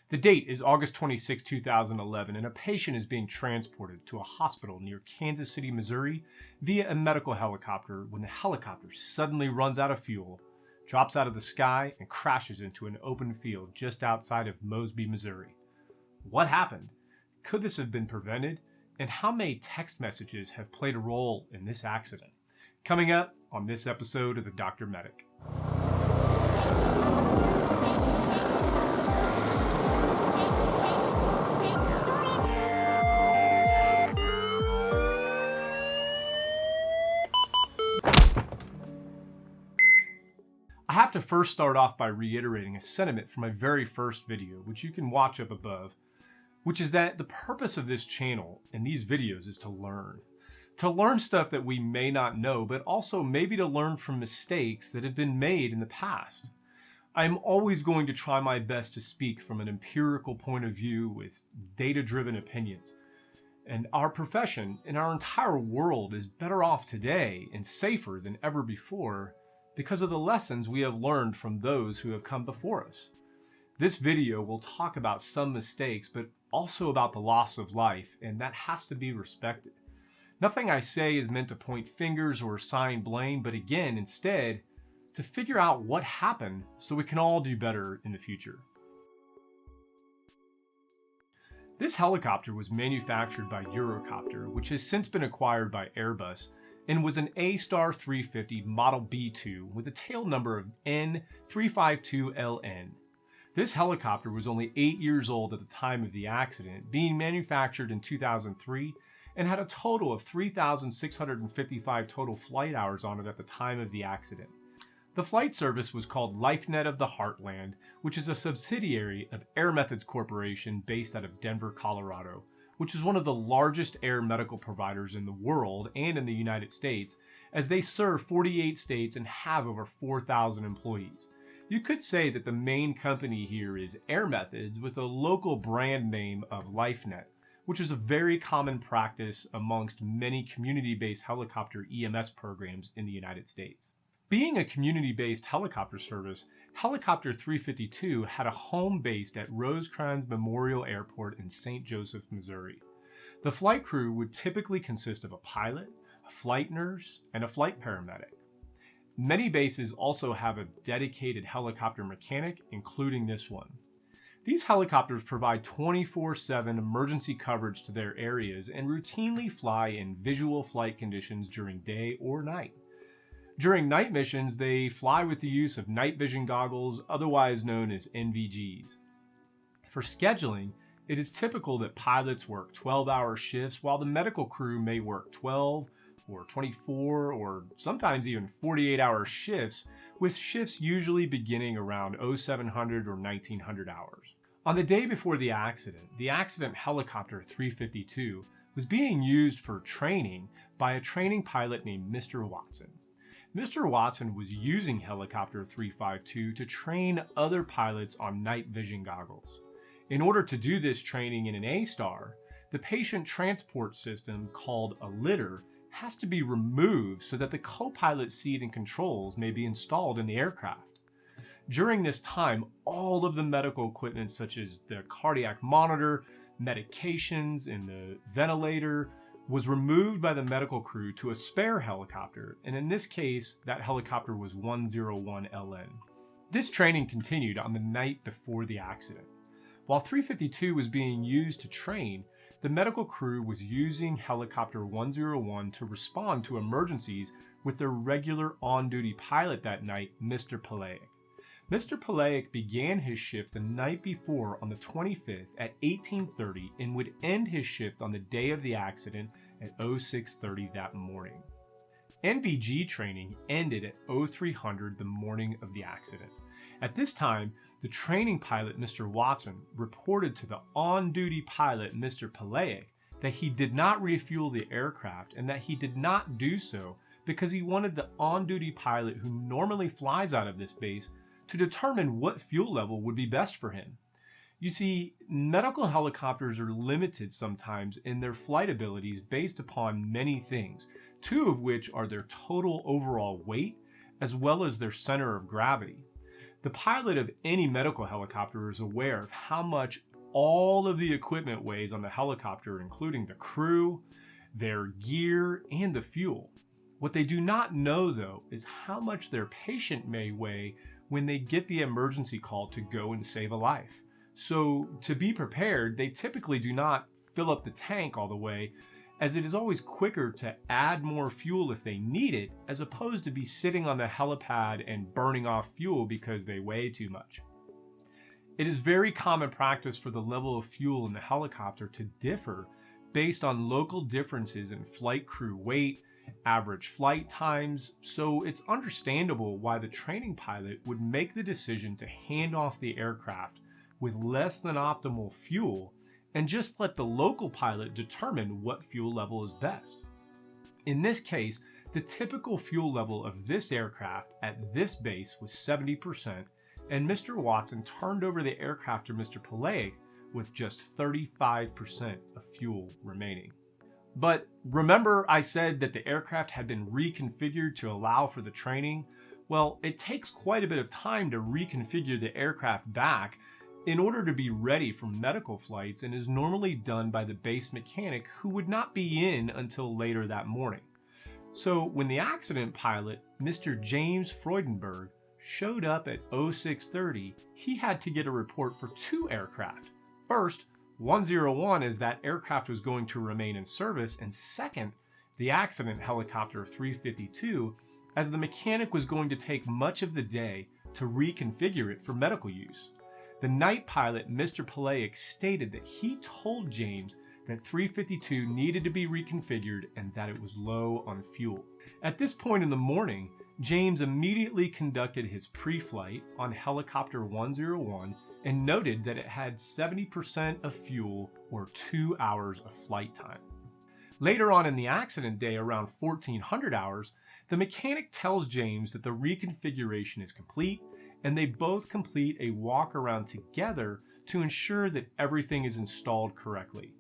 The date is August 26, 2011, and a patient is being transported to a hospital near Kansas City, Missouri via a medical helicopter when the helicopter suddenly runs out of fuel, drops out of the sky, and crashes into an open field just outside of Mosby, Missouri. What happened? Could this have been prevented? And how many text messages have played a role in this accident? Coming up on this episode of the Dr. Medic. I have to first start off by reiterating a sentiment from my very first video, which you can watch up above, which is that the purpose of this channel and these videos is to learn. To learn stuff that we may not know, but also maybe to learn from mistakes that have been made in the past. I am always going to try my best to speak from an empirical point of view with data-driven opinions. And our profession and our entire world is better off today and safer than ever before because of the lessons we have learned from those who have come before us. This video will talk about some mistakes, but also about the loss of life, and that has to be respected. Nothing I say is meant to point fingers or assign blame, but again, instead, to figure out what happened so we can all do better in the future. This helicopter was manufactured by Eurocopter, which has since been acquired by Airbus, and was an A-Star 350 Model B2 with a tail number of N352LN. This helicopter was only 8 years old at the time of the accident, being manufactured in 2003, and had a total of 3,655 total flight hours on it at the time of the accident. The flight service was called LifeNet of the Heartland, which is a subsidiary of Airmethods Corporation based out of Denver, Colorado, which is one of the largest air medical providers in the world and in the United States, as they serve 48 states and have over 4,000 employees. You could say that the main company here is Airmethods with a local brand name of LifeNet, which is a very common practice amongst many community-based helicopter EMS programs in the United States. Being a community-based helicopter service, Helicopter 352 had a home based at Rosecrans Memorial Airport in St. Joseph, Missouri. The flight crew would typically consist of a pilot, a flight nurse, and a flight paramedic. Many bases also have a dedicated helicopter mechanic, including this one. These helicopters provide 24/7 emergency coverage to their areas and routinely fly in visual flight conditions during day or night. During night missions, they fly with the use of night vision goggles, otherwise known as NVGs. For scheduling, it is typical that pilots work 12-hour shifts while the medical crew may work 12 or 24 or sometimes even 48-hour shifts, with shifts usually beginning around 0700 or 1900 hours. On the day before the accident helicopter 352 was being used for training by a training pilot named Mr. Watson. Mr. Watson was using Helicopter 352 to train other pilots on night vision goggles. In order to do this training in an A-Star, the patient transport system, called a litter, has to be removed so that the co-pilot seat and controls may be installed in the aircraft. During this time, all of the medical equipment such as the cardiac monitor, medications, and the ventilator was removed by the medical crew to a spare helicopter, and in this case, that helicopter was 101LN. This training continued on the night before the accident. While 352 was being used to train, the medical crew was using Helicopter 101 to respond to emergencies with their regular on-duty pilot that night, Mr. Palaic. Mr. Palaic began his shift the night before on the 25th at 1830 and would end his shift on the day of the accident at 0630 that morning. NVG training ended at 0300 the morning of the accident. At this time, the training pilot, Mr. Watson, reported to the on-duty pilot, Mr. Palaic, that he did not refuel the aircraft and that he did not do so because he wanted the on-duty pilot who normally flies out of this base to determine what fuel level would be best for him. You see, medical helicopters are limited sometimes in their flight abilities based upon many things, two of which are their total overall weight as well as their center of gravity. The pilot of any medical helicopter is aware of how much all of the equipment weighs on the helicopter, including the crew, their gear, and the fuel. What they do not know, though, is how much their patient may weigh when they get the emergency call to go and save a life. So, to be prepared, they typically do not fill up the tank all the way, as it is always quicker to add more fuel if they need it, as opposed to be sitting on the helipad and burning off fuel because they weigh too much. It is very common practice for the level of fuel in the helicopter to differ based on local differences in flight crew weight, average flight times, so it's understandable why the training pilot would make the decision to hand off the aircraft with less than optimal fuel and just let the local pilot determine what fuel level is best. In this case, the typical fuel level of this aircraft at this base was 70%, and Mr. Watson turned over the aircraft to Mr. Pillay with just 35% of fuel remaining. But remember I said that the aircraft had been reconfigured to allow for the training? Well, it takes quite a bit of time to reconfigure the aircraft back in order to be ready for medical flights, and is normally done by the base mechanic, who would not be in until later that morning. So when the accident pilot, Mr. James Freudenberg, showed up at 0630, he had to get a report for two aircraft. First, 101, as that aircraft was going to remain in service, and second, the accident helicopter 352, as the mechanic was going to take much of the day to reconfigure it for medical use. The night pilot, Mr. Pillay, stated that he told James that 352 needed to be reconfigured and that it was low on fuel. At this point in the morning, James immediately conducted his pre-flight on helicopter 101 and noted that it had 70% of fuel, or 2 hours of flight time. Later on in the accident day, around 1400 hours, the mechanic tells James that the reconfiguration is complete, and they both complete a walk around together to ensure that everything is installed correctly.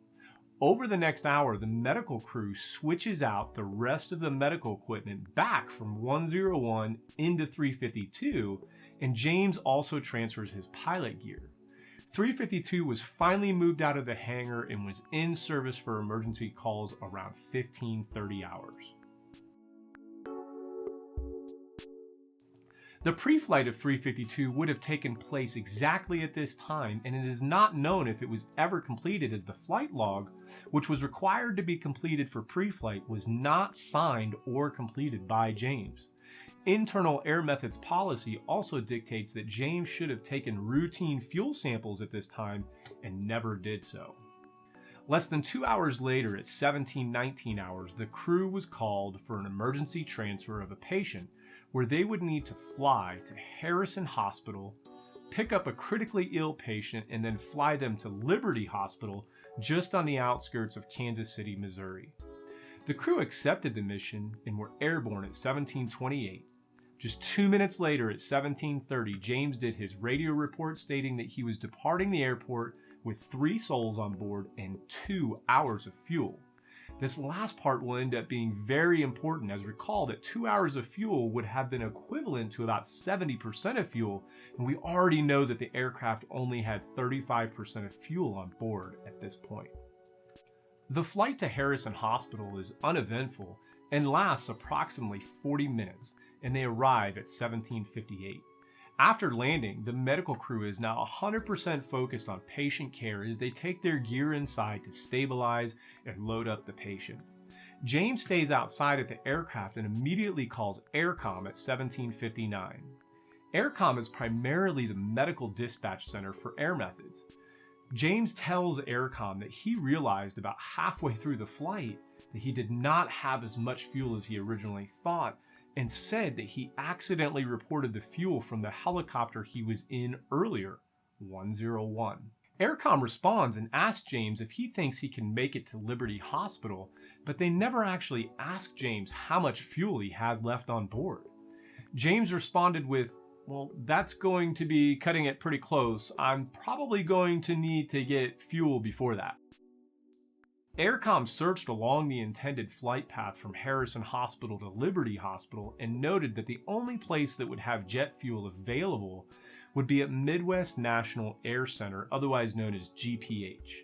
Over the next hour, the medical crew switches out the rest of the medical equipment back from 101 into 352, and James also transfers his pilot gear. 352 was finally moved out of the hangar and was in service for emergency calls around 1530 hours. The pre-flight of 352 would have taken place exactly at this time, and it is not known if it was ever completed, as the flight log, which was required to be completed for pre-flight, was not signed or completed by James. Internal Airmethods policy also dictates that James should have taken routine fuel samples at this time and never did so. Less than 2 hours later, at 1719 hours, the crew was called for an emergency transfer of a patient, where they would need to fly to Harrison Hospital, pick up a critically ill patient, and then fly them to Liberty Hospital, just on the outskirts of Kansas City, Missouri. The crew accepted the mission and were airborne at 1728. Just 2 minutes later, at 1730, James did his radio report stating that he was departing the airport with 3 souls on board and 2 hours of fuel. This last part will end up being very important, as recall that 2 hours of fuel would have been equivalent to about 70% of fuel, and we already know that the aircraft only had 35% of fuel on board at this point. The flight to Harrison Hospital is uneventful and lasts approximately 40 minutes, and they arrive at 1758. After landing, the medical crew is now 100% focused on patient care as they take their gear inside to stabilize and load up the patient. James stays outside at the aircraft and immediately calls Aircom at 1759. Aircom is primarily the medical dispatch center for Airmethods. James tells Aircom that he realized about halfway through the flight that he did not have as much fuel as he originally thought, and said that he accidentally reported the fuel from the helicopter he was in earlier, 101. Aircom responds and asks James if he thinks he can make it to Liberty Hospital, but they never actually ask James how much fuel he has left on board. James responded with, "Well, that's going to be cutting it pretty close. I'm probably going to need to get fuel before that." Aircom searched along the intended flight path from Harrison Hospital to Liberty Hospital and noted that the only place that would have jet fuel available would be at Midwest National Air Center, otherwise known as GPH.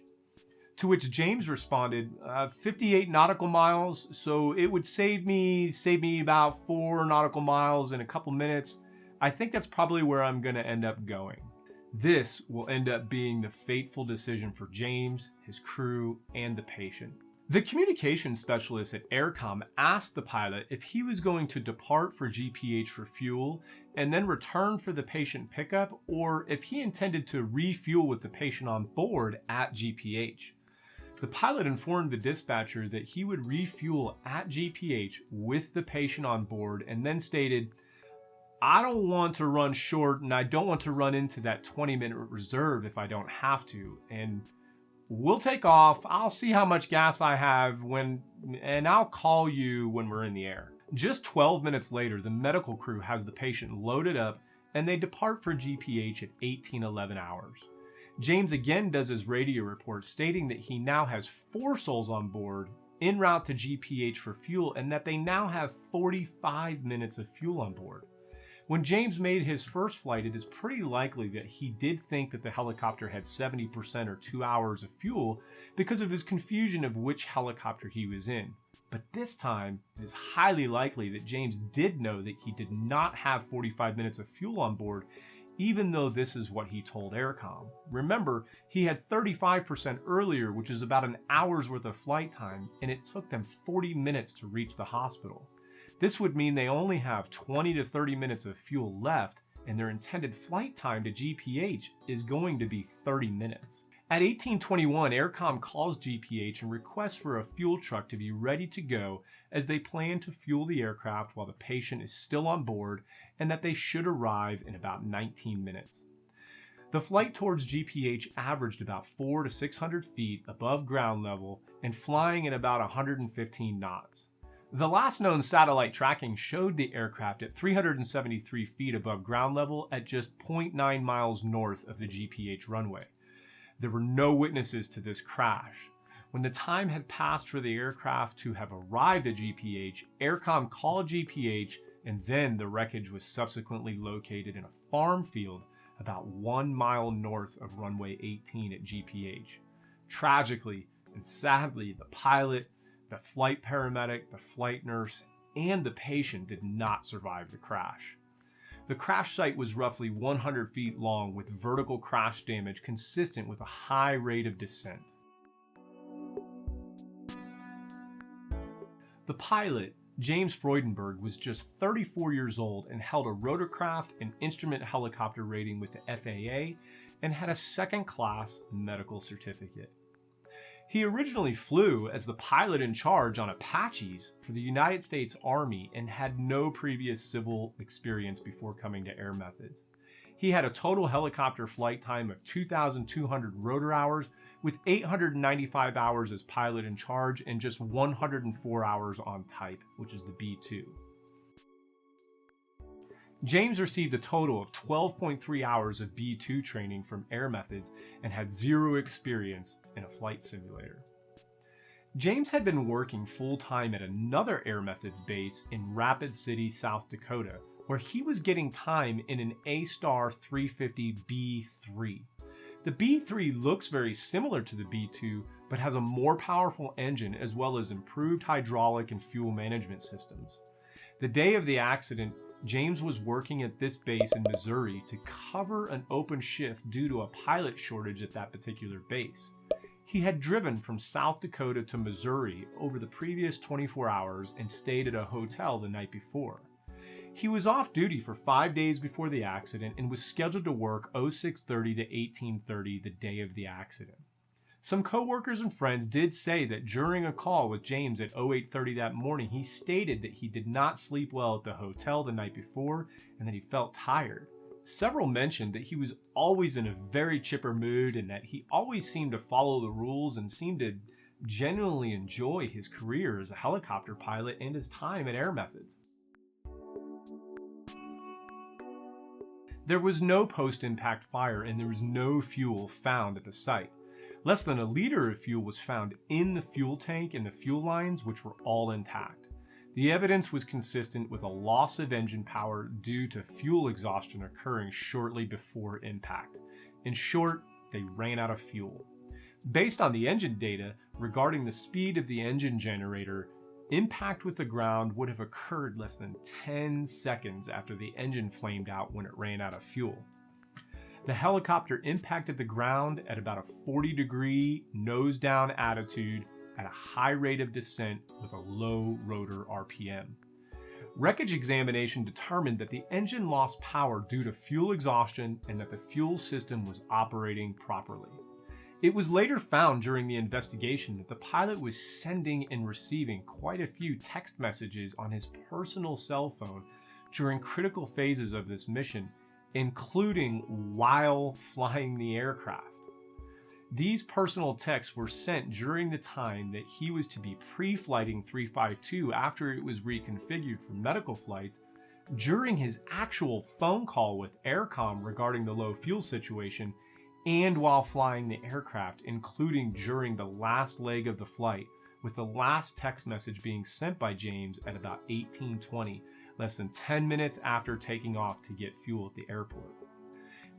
To which James responded, 58 nautical miles, so it would save me about 4 nautical miles in a couple minutes. I think that's probably where I'm going to end up going. This will end up being the fateful decision for James, his crew, and the patient. The communication specialist at Aircom asked the pilot if he was going to depart for GPH for fuel and then return for the patient pickup, or if he intended to refuel with the patient on board at GPH. The pilot informed the dispatcher that he would refuel at GPH with the patient on board and then stated, "I don't want to run short and I don't want to run into that 20-minute reserve if I don't have to. And we'll take off. I'll see how much gas I have and I'll call you when we're in the air." Just 12 minutes later, the medical crew has the patient loaded up and they depart for GPH at 1811 hours. James again does his radio report stating that he now has 4 souls on board en route to GPH for fuel and that they now have 45 minutes of fuel on board. When James made his first flight, it is pretty likely that he did think that the helicopter had 70% or 2 hours of fuel because of his confusion of which helicopter he was in. But this time, it is highly likely that James did know that he did not have 45 minutes of fuel on board, even though this is what he told Aircom. Remember, he had 35% earlier, which is about an hour's worth of flight time, and it took them 40 minutes to reach the hospital. This would mean they only have 20 to 30 minutes of fuel left, and their intended flight time to GPH is going to be 30 minutes. At 1821, Aircom calls GPH and requests for a fuel truck to be ready to go as they plan to fuel the aircraft while the patient is still on board and that they should arrive in about 19 minutes. The flight towards GPH averaged about 400 to 600 feet above ground level and flying at about 115 knots. The last known satellite tracking showed the aircraft at 373 feet above ground level at just 0.9 miles north of the GPH runway. There were no witnesses to this crash. When the time had passed for the aircraft to have arrived at GPH, Aircom called GPH, and then the wreckage was subsequently located in a farm field about 1 mile north of runway 18 at GPH. Tragically and sadly, the pilot, the flight paramedic, the flight nurse, and the patient did not survive the crash. The crash site was roughly 100 feet long with vertical crash damage consistent with a high rate of descent. The pilot, James Freudenberg, was just 34 years old and held a rotorcraft and instrument helicopter rating with the FAA and had a second-class medical certificate. He originally flew as the pilot in charge on Apaches for the United States Army and had no previous civil experience before coming to Airmethods. He had a total helicopter flight time of 2,200 rotor hours, with 895 hours as pilot in charge and just 104 hours on type, which is the B2. James received a total of 12.3 hours of B2 training from Airmethods and had 0 experience in a flight simulator. James had been working full-time at another Airmethods base in Rapid City, South Dakota, where he was getting time in an A-Star 350 B3. The B3 looks very similar to the B2, but has a more powerful engine as well as improved hydraulic and fuel management systems. The day of the accident, James was working at this base in Missouri to cover an open shift due to a pilot shortage at that particular base. He had driven from South Dakota to Missouri over the previous 24 hours and stayed at a hotel the night before. He was off duty for 5 days before the accident and was scheduled to work 0630 to 1830 the day of the accident. Some coworkers and friends did say that during a call with James at 0830 that morning, he stated that he did not sleep well at the hotel the night before and that he felt tired. Several mentioned that he was always in a very chipper mood and that he always seemed to follow the rules and seemed to genuinely enjoy his career as a helicopter pilot and his time at Airmethods. There was no post-impact fire and there was no fuel found at the site. Less than a liter of fuel was found in the fuel tank and the fuel lines, which were all intact. The evidence was consistent with a loss of engine power due to fuel exhaustion occurring shortly before impact. In short, they ran out of fuel. Based on the engine data regarding the speed of the engine generator, impact with the ground would have occurred less than 10 seconds after the engine flamed out when it ran out of fuel. The helicopter impacted the ground at about a 40-degree nose-down attitude at a high rate of descent with a low rotor RPM. Wreckage examination determined that the engine lost power due to fuel exhaustion and that the fuel system was operating properly. It was later found during the investigation that the pilot was sending and receiving quite a few text messages on his personal cell phone during critical phases of this mission, including while flying the aircraft. These personal texts were sent during the time that he was to be pre-flighting 352 after it was reconfigured for medical flights, during his actual phone call with Aircom regarding the low fuel situation, and while flying the aircraft, including during the last leg of the flight, with the last text message being sent by James at about 18:20, less than 10 minutes after taking off to get fuel at the airport.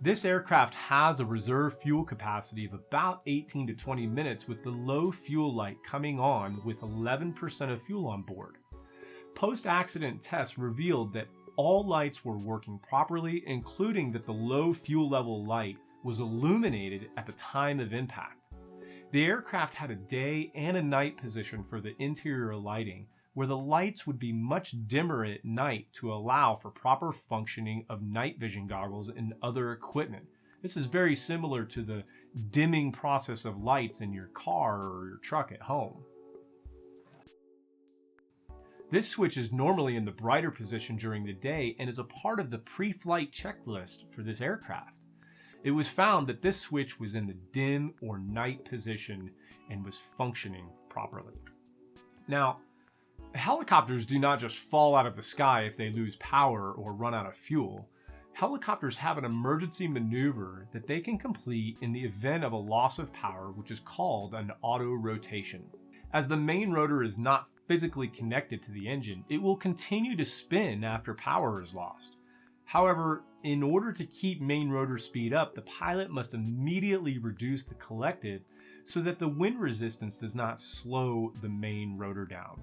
This aircraft has a reserve fuel capacity of about 18 to 20 minutes, with the low fuel light coming on with 11% of fuel on board. Post-accident tests revealed that all lights were working properly, including that the low fuel level light was illuminated at the time of impact. The aircraft had a day and a night position for the interior lighting, where the lights would be much dimmer at night to allow for proper functioning of night vision goggles and other equipment. This is very similar to the dimming process of lights in your car or your truck at home. This switch is normally in the brighter position during the day and is a part of the pre-flight checklist for this aircraft. It was found that this switch was in the dim or night position and was functioning properly. Now, helicopters do not just fall out of the sky if they lose power or run out of fuel. Helicopters have an emergency maneuver that they can complete in the event of a loss of power, which is called an auto-rotation. As the main rotor is not physically connected to the engine, it will continue to spin after power is lost. However, in order to keep main rotor speed up, the pilot must immediately reduce the collective so that the wind resistance does not slow the main rotor down.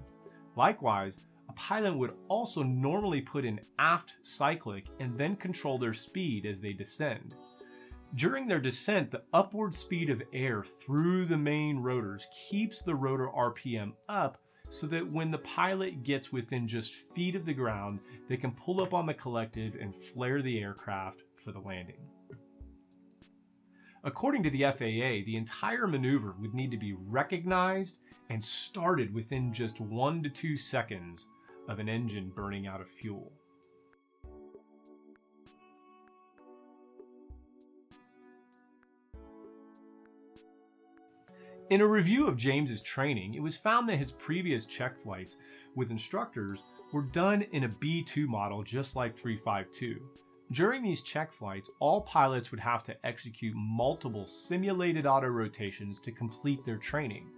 Likewise, a pilot would also normally put in aft cyclic and then control their speed as they descend. During their descent, the upward speed of air through the main rotors keeps the rotor RPM up so that when the pilot gets within just feet of the ground, they can pull up on the collective and flare the aircraft for the landing. According to the FAA, the entire maneuver would need to be recognized and started within just 1 to 2 seconds of an engine burning out of fuel. In a review of James's training, it was found that his previous check flights with instructors were done in a B2 model just like 352. During these check flights, all pilots would have to execute multiple simulated auto-rotations to complete their training.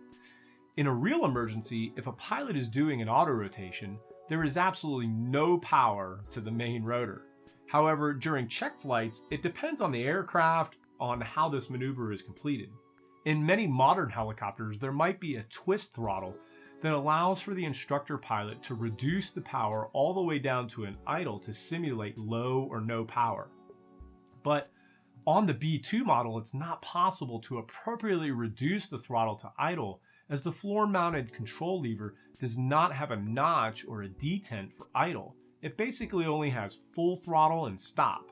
In a real emergency, if a pilot is doing an auto-rotation, there is absolutely no power to the main rotor. However, during check flights, it depends on the aircraft on how this maneuver is completed. In many modern helicopters, there might be a twist throttle that allows for the instructor pilot to reduce the power all the way down to an idle to simulate low or no power. But on the B2 model, it's not possible to appropriately reduce the throttle to idle, as the floor-mounted control lever does not have a notch or a detent for idle. It basically only has full throttle and stop.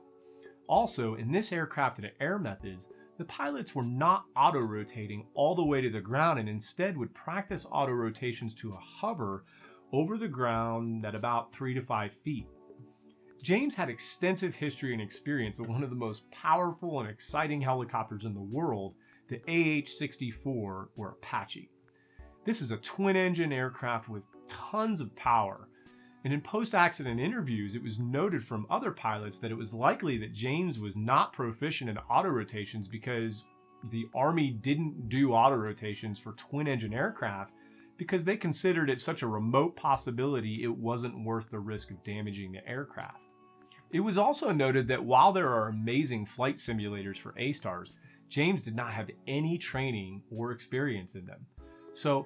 Also, in this aircraft at Airmethods, the pilots were not auto-rotating all the way to the ground and instead would practice auto-rotations to a hover over the ground at about 3 to 5 feet. James had extensive history and experience of one of the most powerful and exciting helicopters in the world, the AH-64 or Apache. This is a twin-engine aircraft with tons of power. And in post-accident interviews, it was noted from other pilots that it was likely that James was not proficient in auto-rotations because the Army didn't do auto-rotations for twin-engine aircraft because they considered it such a remote possibility it wasn't worth the risk of damaging the aircraft. It was also noted that while there are amazing flight simulators for A-stars, James did not have any training or experience in them. So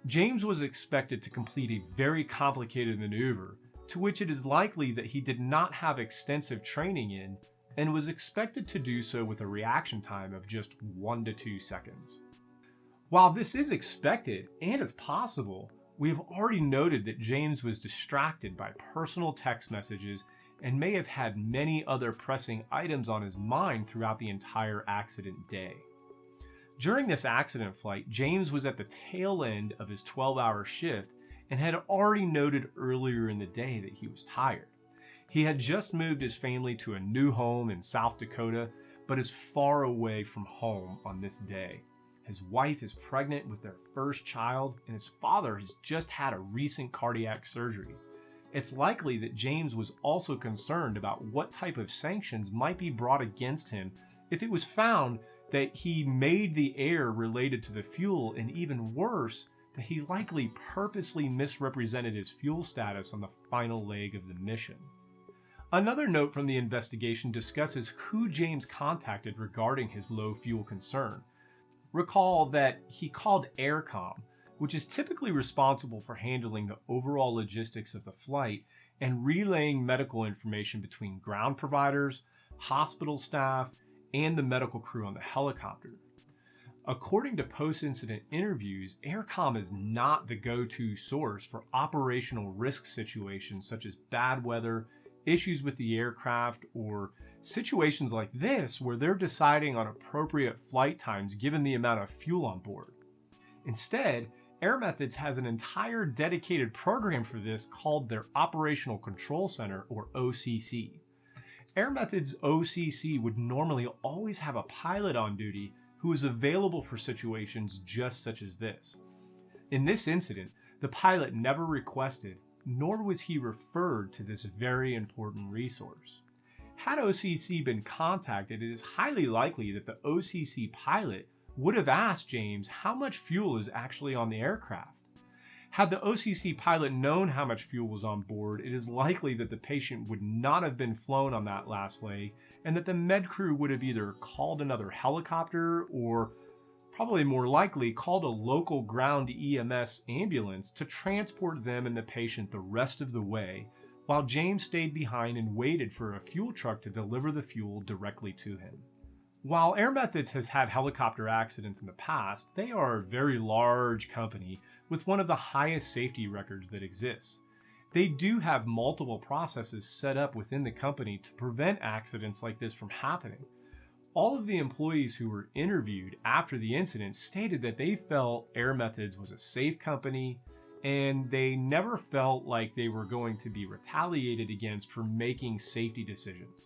James was expected to complete a very complicated maneuver, to which it is likely that he did not have extensive training in, and was expected to do so with a reaction time of just 1 to 2 seconds. While this is expected and is possible, we have already noted that James was distracted by personal text messages and may have had many other pressing items on his mind throughout the entire accident day. During this accident flight, James was at the tail end of his 12-hour shift and had already noted earlier in the day that he was tired. He had just moved his family to a new home in South Dakota, but is far away from home on this day. His wife is pregnant with their first child, and his father has just had a recent cardiac surgery. It's likely that James was also concerned about what type of sanctions might be brought against him if it was found that he made the error related to the fuel, and even worse, that he likely purposely misrepresented his fuel status on the final leg of the mission. Another note from the investigation discusses who James contacted regarding his low fuel concern. Recall that he called AirCom, which is typically responsible for handling the overall logistics of the flight and relaying medical information between ground providers, hospital staff, and the medical crew on the helicopter. According to post-incident interviews, AirCom is not the go-to source for operational risk situations such as bad weather, issues with the aircraft, or situations like this where they're deciding on appropriate flight times given the amount of fuel on board. Instead, Airmethods has an entire dedicated program for this called their Operational Control Center, or OCC. Airmethods OCC would normally always have a pilot on duty who is available for situations just such as this. In this incident, the pilot never requested, nor was he referred to this very important resource. Had OCC been contacted, it is highly likely that the OCC pilot would have asked James how much fuel is actually on the aircraft. Had the OCC pilot known how much fuel was on board, it is likely that the patient would not have been flown on that last leg, and that the med crew would have either called another helicopter or, probably more likely, called a local ground EMS ambulance to transport them and the patient the rest of the way, while James stayed behind and waited for a fuel truck to deliver the fuel directly to him. While Airmethods has had helicopter accidents in the past, they are a very large company with one of the highest safety records that exists. They do have multiple processes set up within the company to prevent accidents like this from happening. All of the employees who were interviewed after the incident stated that they felt Airmethods was a safe company, and they never felt like they were going to be retaliated against for making safety decisions.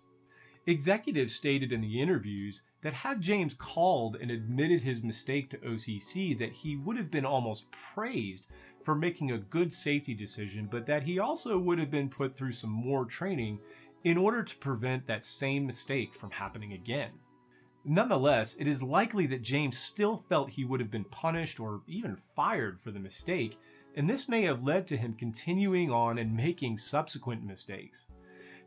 Executives stated in the interviews that had James called and admitted his mistake to OCC, that he would have been almost praised for making a good safety decision, but that he also would have been put through some more training in order to prevent that same mistake from happening again. Nonetheless, it is likely that James still felt he would have been punished or even fired for the mistake, and this may have led to him continuing on and making subsequent mistakes.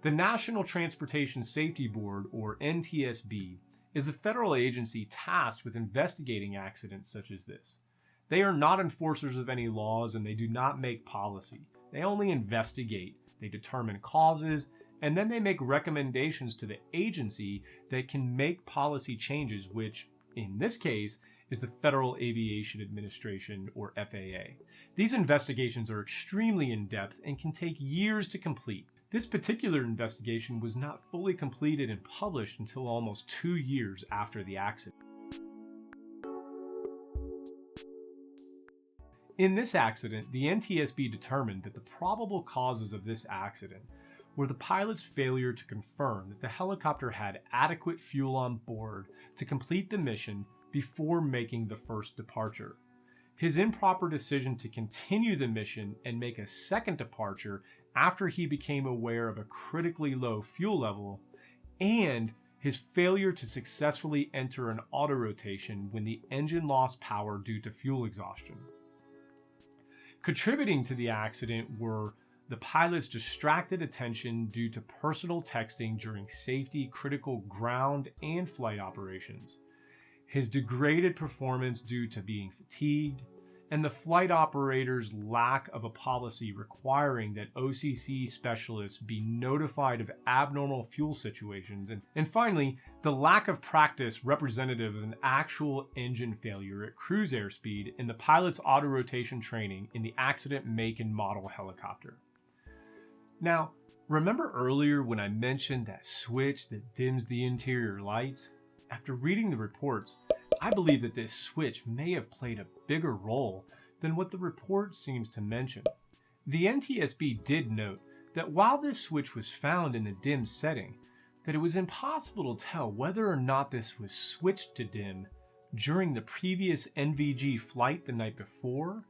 The National Transportation Safety Board, or NTSB, is a federal agency tasked with investigating accidents such as this. They are not enforcers of any laws, and they do not make policy. They only investigate, they determine causes, and then they make recommendations to the agency that can make policy changes, which, in this case, is the Federal Aviation Administration, or FAA. These investigations are extremely in-depth and can take years to complete. This particular investigation was not fully completed and published until almost 2 years after the accident. In this accident, the NTSB determined that the probable causes of this accident were the pilot's failure to confirm that the helicopter had adequate fuel on board to complete the mission before making the first departure, his improper decision to continue the mission and make a second departure after he became aware of a critically low fuel level, and his failure to successfully enter an auto rotation when the engine lost power due to fuel exhaustion. Contributing to the accident were the pilot's distracted attention due to personal texting during safety-critical ground and flight operations, his degraded performance due to being fatigued, and the flight operator's lack of a policy requiring that OCC specialists be notified of abnormal fuel situations, and finally, the lack of practice representative of an actual engine failure at cruise airspeed in the pilot's auto-rotation training in the accident make and model helicopter. Now, remember earlier when I mentioned that switch that dims the interior lights? After reading the reports, I believe that this switch may have played a bigger role than what the report seems to mention. The NTSB did note that while this switch was found in the dim setting, that it was impossible to tell whether or not this was switched to dim during the previous NVG flight the night before,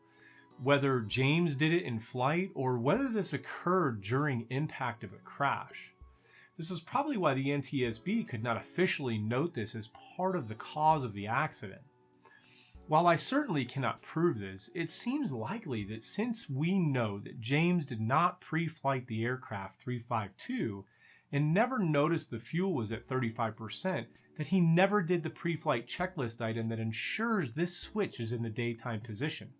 whether James did it in flight, or whether this occurred during impact of a crash. This is probably why the NTSB could not officially note this as part of the cause of the accident. While I certainly cannot prove this, it seems likely that since we know that James did not pre-flight the aircraft 352 and never noticed the fuel was at 35%, that he never did the pre-flight checklist item that ensures this switch is in the daytime position.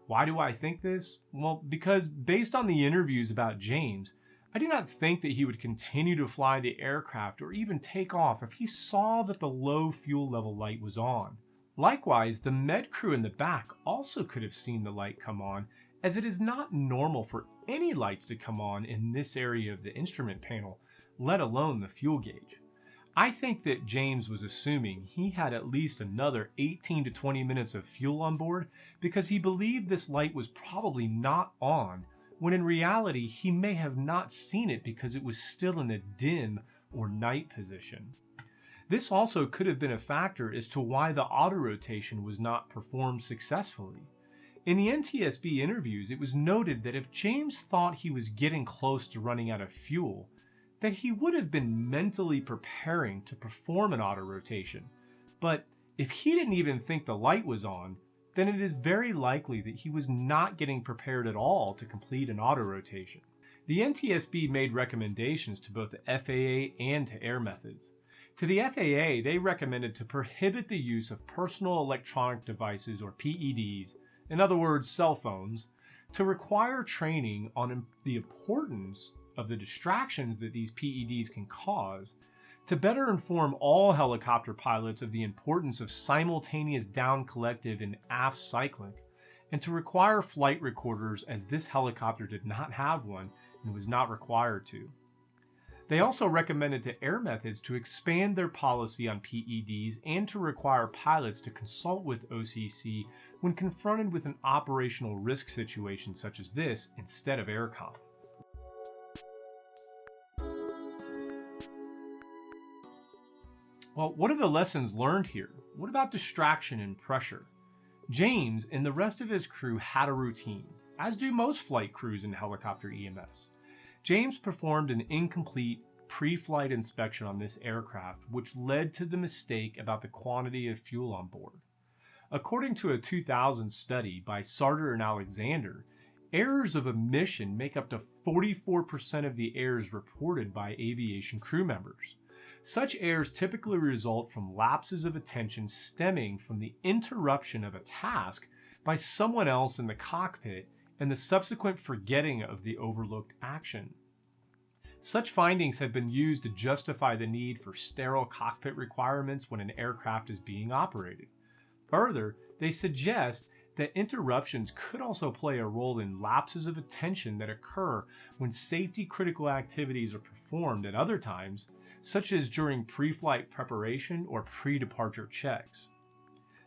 Why do I think this? Well, because based on the interviews about James, I do not think that he would continue to fly the aircraft or even take off if he saw that the low fuel level light was on. Likewise, the med crew in the back also could have seen the light come on, as it is not normal for any lights to come on in this area of the instrument panel, let alone the fuel gauge. I think that James was assuming he had at least another 18 to 20 minutes of fuel on board because he believed this light was probably not on, when in reality he may have not seen it because it was still in a dim or night position. This also could have been a factor as to why the auto-rotation was not performed successfully. In the NTSB interviews, it was noted that if James thought he was getting close to running out of fuel, that he would have been mentally preparing to perform an auto-rotation. But if he didn't even think the light was on, then it is very likely that he was not getting prepared at all to complete an auto-rotation. The NTSB made recommendations to both the FAA and to Airmethods. To the FAA, they recommended to prohibit the use of personal electronic devices, or PEDs, in other words, cell phones, to require training on the importance of the distractions that these PEDs can cause, to better inform all helicopter pilots of the importance of simultaneous down collective and aft cyclic, and to require flight recorders, as this helicopter did not have one and was not required to. They also recommended to Airmethods to expand their policy on PEDs and to require pilots to consult with OCC when confronted with an operational risk situation such as this instead of AirCom. Well, what are the lessons learned here? What about distraction and pressure? James and the rest of his crew had a routine, as do most flight crews in helicopter EMS. James performed an incomplete pre-flight inspection on this aircraft, which led to the mistake about the quantity of fuel on board. According to a 2000 study by Sarter and Alexander, errors of omission make up to 44% of the errors reported by aviation crew members. Such errors typically result from lapses of attention stemming from the interruption of a task by someone else in the cockpit and the subsequent forgetting of the overlooked action. Such findings have been used to justify the need for sterile cockpit requirements when an aircraft is being operated. Further, they suggest that interruptions could also play a role in lapses of attention that occur when safety-critical activities are performed at other times, such as during pre-flight preparation or pre-departure checks.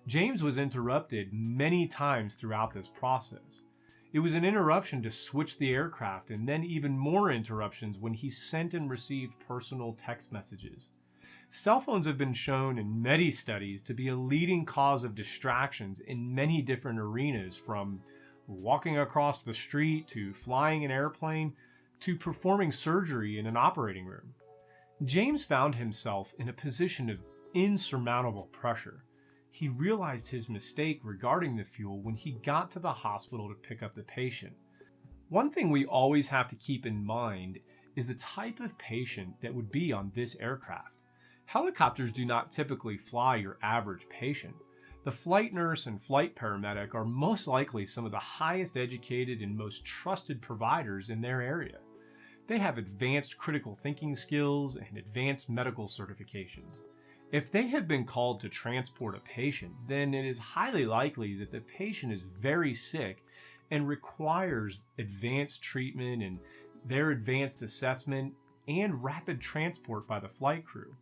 James was interrupted many times throughout this process. It was an interruption to switch the aircraft, and then even more interruptions when he sent and received personal text messages. Cell phones have been shown in many studies to be a leading cause of distractions in many different arenas, from walking across the street to flying an airplane to performing surgery in an operating room. James found himself in a position of insurmountable pressure. He realized his mistake regarding the fuel when he got to the hospital to pick up the patient. One thing we always have to keep in mind is the type of patient that would be on this aircraft. Helicopters do not typically fly your average patient. The flight nurse and flight paramedic are most likely some of the highest educated and most trusted providers in their area. They have advanced critical thinking skills and advanced medical certifications. If they have been called to transport a patient, then it is highly likely that the patient is very sick and requires advanced treatment and their advanced assessment and rapid transport by the flight crew.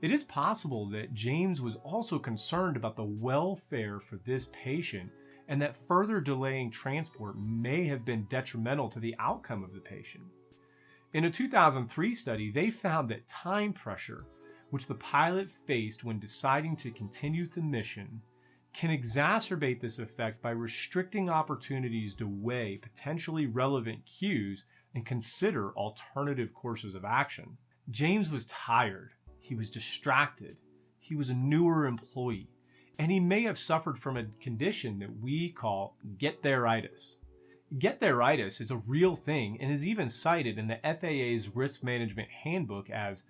It is possible that James was also concerned about the welfare for this patient and that further delaying transport may have been detrimental to the outcome of the patient. In a 2003 study, they found that time pressure, which the pilot faced when deciding to continue the mission, can exacerbate this effect by restricting opportunities to weigh potentially relevant cues and consider alternative courses of action. James was tired, he was distracted, he was a newer employee, and he may have suffered from a condition that we call get-there-itis. Get-there-itis is a real thing and is even cited in the FAA's Risk Management Handbook as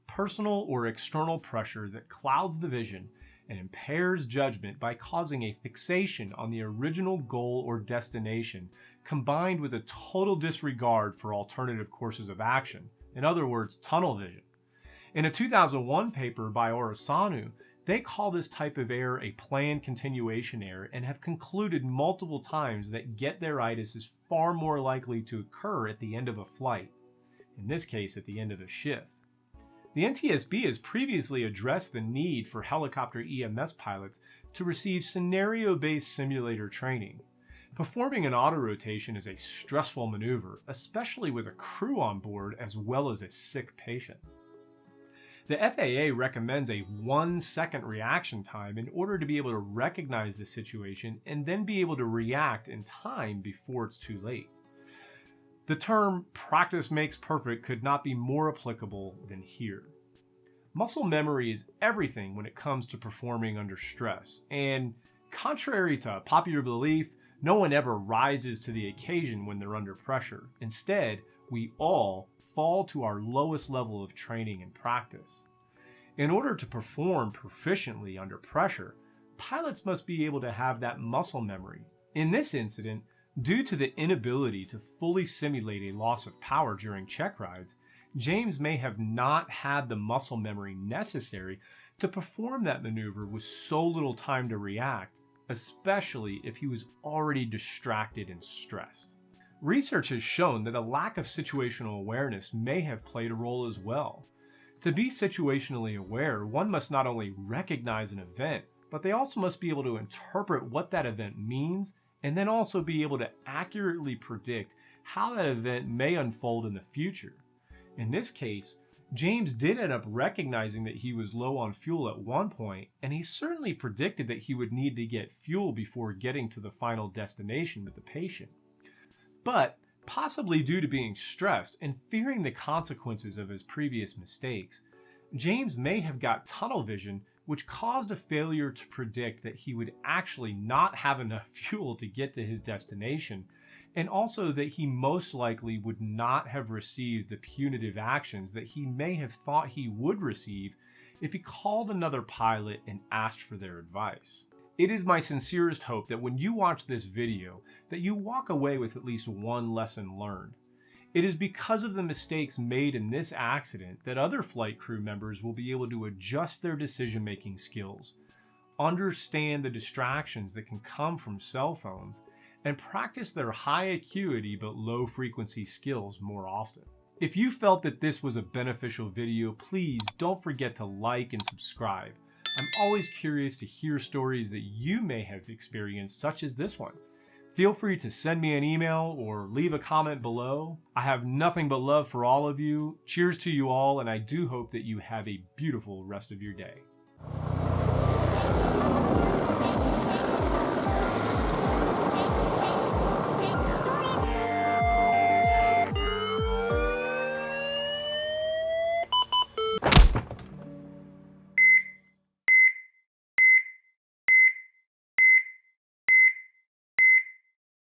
personal or external pressure that clouds the vision and impairs judgment by causing a fixation on the original goal or destination, combined with a total disregard for alternative courses of action. In other words, tunnel vision. In a 2001 paper by Orosanu, they call this type of error a planned continuation error and have concluded multiple times that get-there-itis is far more likely to occur at the end of a flight, in this case at the end of a shift. The NTSB has previously addressed the need for helicopter EMS pilots to receive scenario-based simulator training. Performing an auto-rotation is a stressful maneuver, especially with a crew on board as well as a sick patient. The FAA recommends a 1-second reaction time in order to be able to recognize the situation and then be able to react in time before it's too late. The term practice makes perfect could not be more applicable than here. Muscle memory is everything when it comes to performing under stress, and contrary to popular belief, no one ever rises to the occasion when they're under pressure. Instead, we all fall to our lowest level of training and practice. In order to perform proficiently under pressure, pilots must be able to have that muscle memory. In this incident, due to the inability to fully simulate a loss of power during check rides, James may have not had the muscle memory necessary to perform that maneuver with so little time to react, especially if he was already distracted and stressed. Research has shown that a lack of situational awareness may have played a role as well. To be situationally aware, one must not only recognize an event, but they also must be able to interpret what that event means and then also be able to accurately predict how that event may unfold in the future. In this case, James did end up recognizing that he was low on fuel at one point, and he certainly predicted that he would need to get fuel before getting to the final destination with the patient. But, possibly due to being stressed and fearing the consequences of his previous mistakes, James may have got tunnel vision, which caused a failure to predict that he would actually not have enough fuel to get to his destination, and also that he most likely would not have received the punitive actions that he may have thought he would receive if he called another pilot and asked for their advice. It is my sincerest hope that when you watch this video, that you walk away with at least one lesson learned. It is because of the mistakes made in this accident that other flight crew members will be able to adjust their decision-making skills, understand the distractions that can come from cell phones, and practice their high acuity but low frequency skills more often. If you felt that this was a beneficial video, please don't forget to like and subscribe. I'm always curious to hear stories that you may have experienced, such as this one. Feel free to send me an email or leave a comment below. I have nothing but love for all of you. Cheers to you all, and I do hope that you have a beautiful rest of your day.